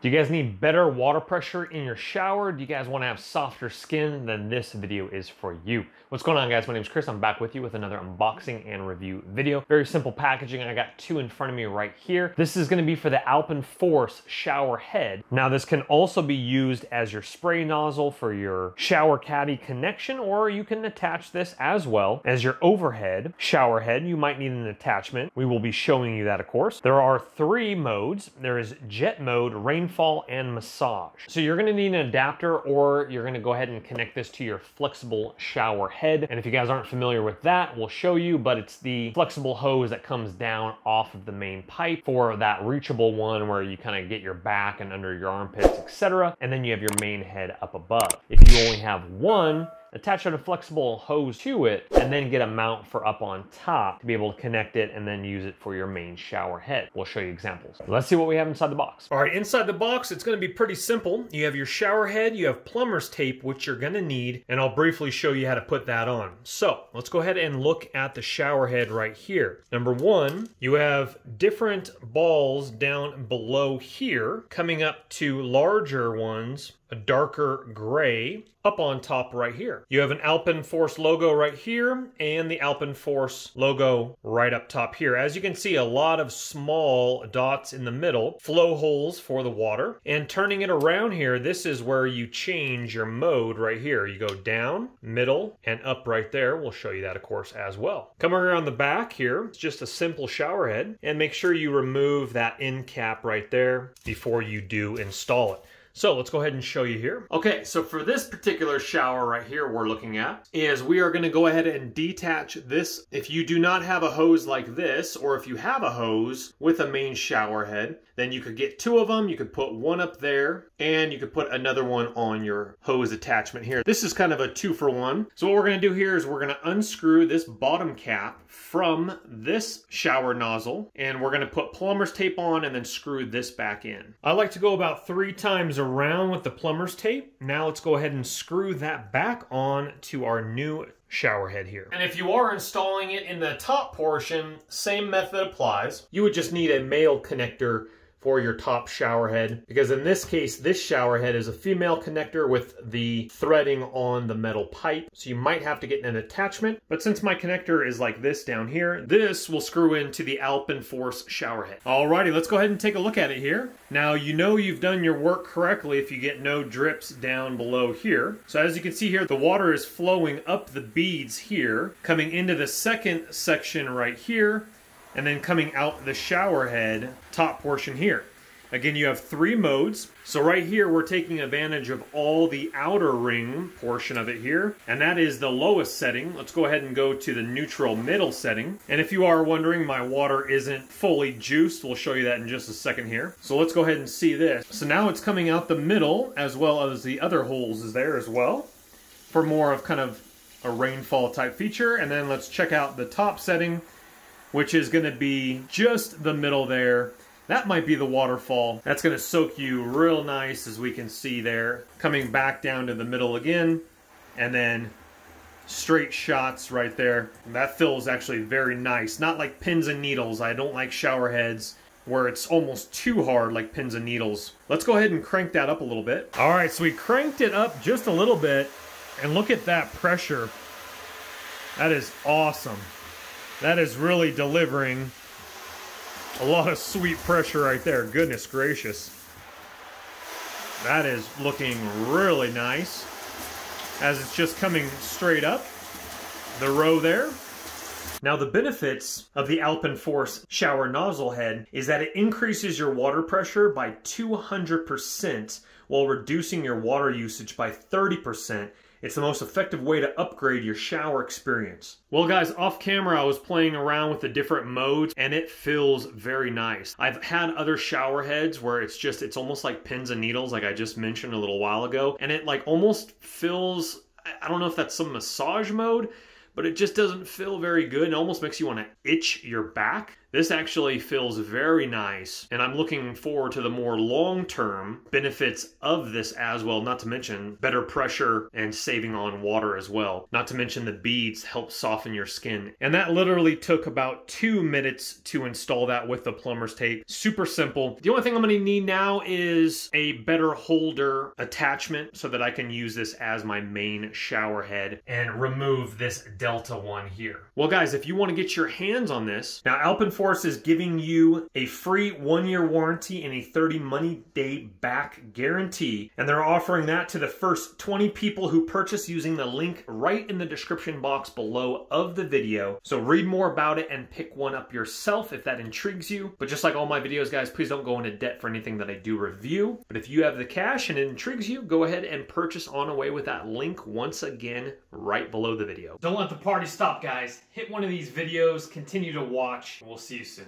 Do you guys need better water pressure in your shower? Do you guys want to have softer skin? Then this video is for you. What's going on, guys? My name is Chris. I'm back with you with another unboxing and review video. Very simple packaging. I got two in front of me right here. This is going to be for the AlpenForce shower head. Now this can also be used as your spray nozzle for your shower caddy connection, or you can attach this as well as your overhead shower head. You might need an attachment. We will be showing you that, of course. There are three modes. There is jet mode, rainfall, and massage. So you're going to need an adapter, or you're going to go ahead and connect this to your flexible shower head. And if you guys aren't familiar with that, we'll show you, but it's the flexible hose that comes down off of the main pipe for that reachable one where you kind of get your back and under your armpits, etc. And then you have your main head up above. If you only have one, attach a flexible hose to it and then get a mount for up on top to be able to connect it and then use it for your main shower head. We'll show you examples. Let's see what we have inside the box. All right, inside the box, it's going to be pretty simple. You have your shower head, you have plumber's tape, which you're going to need, and I'll briefly show you how to put that on. So let's go ahead and look at the shower head right here. Number one, you have different balls down below here coming up to larger ones, a darker gray, up on top right here. You have an AlpenForce logo right here and the AlpenForce logo right up top here. As you can see, a lot of small dots in the middle, flow holes for the water. And turning it around here, this is where you change your mode right here. You go down, middle, and up right there. We'll show you that, of course, as well. Come around the back here, it's just a simple shower head, and make sure you remove that end cap right there before you do install it. So let's go ahead and show you here. Okay, so for this particular shower right here we're looking at is we are going to go ahead and detach this. If you do not have a hose like this, or if you have a hose with a main shower head, then you could get two of them. You could put one up there and you could put another one on your hose attachment here. This is kind of a 2-for-1. So what we're going to do here is we're going to unscrew this bottom cap from this shower nozzle, and we're going to put plumber's tape on and then screw this back in. I like to go about 3 times around with the plumber's tape. Now let's go ahead and screw that back on to our new shower head here. And if you are installing it in the top portion, same method applies. You would just need a male connector for your top shower head, because in this case, this shower head is a female connector with the threading on the metal pipe. So you might have to get an attachment, but since my connector is like this down here, this will screw into the AlpenForce shower head. Alrighty, let's go ahead and take a look at it here. Now, you know you've done your work correctly if you get no drips down below here. So as you can see here, the water is flowing up the beads here, coming into the second section right here, and then coming out the shower head top portion here. Again, you have 3 modes. So right here, we're taking advantage of all the outer ring portion of it here, and that is the lowest setting. Let's go ahead and go to the neutral middle setting. And if you are wondering, my water isn't fully juiced. We'll show you that in just a second here. So let's go ahead and see this. So now it's coming out the middle, as well as the other holes is there as well, for more of kind of a rainfall type feature. And then let's check out the top setting, which is going to be just the middle there. That might be the waterfall. That's going to soak you real nice, as we can see there. Coming back down to the middle again, and then straight shots right there. That feels actually very nice. Not like pins and needles. I don't like shower heads where it's almost too hard like pins and needles. Let's go ahead and crank that up a little bit. All right, so we cranked it up just a little bit, and look at that pressure. That is awesome. That is really delivering a lot of sweet pressure right there. Goodness gracious. That is looking really nice as it's just coming straight up the row there. Now, the benefits of the AlpenForce shower nozzle head is that it increases your water pressure by 200% while reducing your water usage by 30%. It's the most effective way to upgrade your shower experience. Well, guys, off camera, I was playing around with the different modes, and it feels very nice. I've had other shower heads where it's almost like pins and needles, like I just mentioned a little while ago, and it like almost feels, I don't know if that's some massage mode, but it just doesn't feel very good. It almost makes you want to itch your back. This actually feels very nice, and I'm looking forward to the more long-term benefits of this as well, not to mention better pressure and saving on water as well. Not to mention the beads help soften your skin. And that literally took about 2 minutes to install that with the plumber's tape. Super simple. The only thing I'm gonna need now is a better holder attachment so that I can use this as my main shower head and remove this Delta one here. Well guys, if you want to get your hands on this, now AlpenForce is giving you a free 1-year warranty and a 30 money day back guarantee, and they're offering that to the first 20 people who purchase using the link right in the description box below of the video. So read more about it and pick one up yourself if that intrigues you. But just like all my videos, guys, please don't go into debt for anything that I do review. But if you have the cash and it intrigues you, go ahead and purchase on away with that link once again right below the video. Don't let the party stop, guys. Hit one of these videos, continue to watch, and we'll see you soon.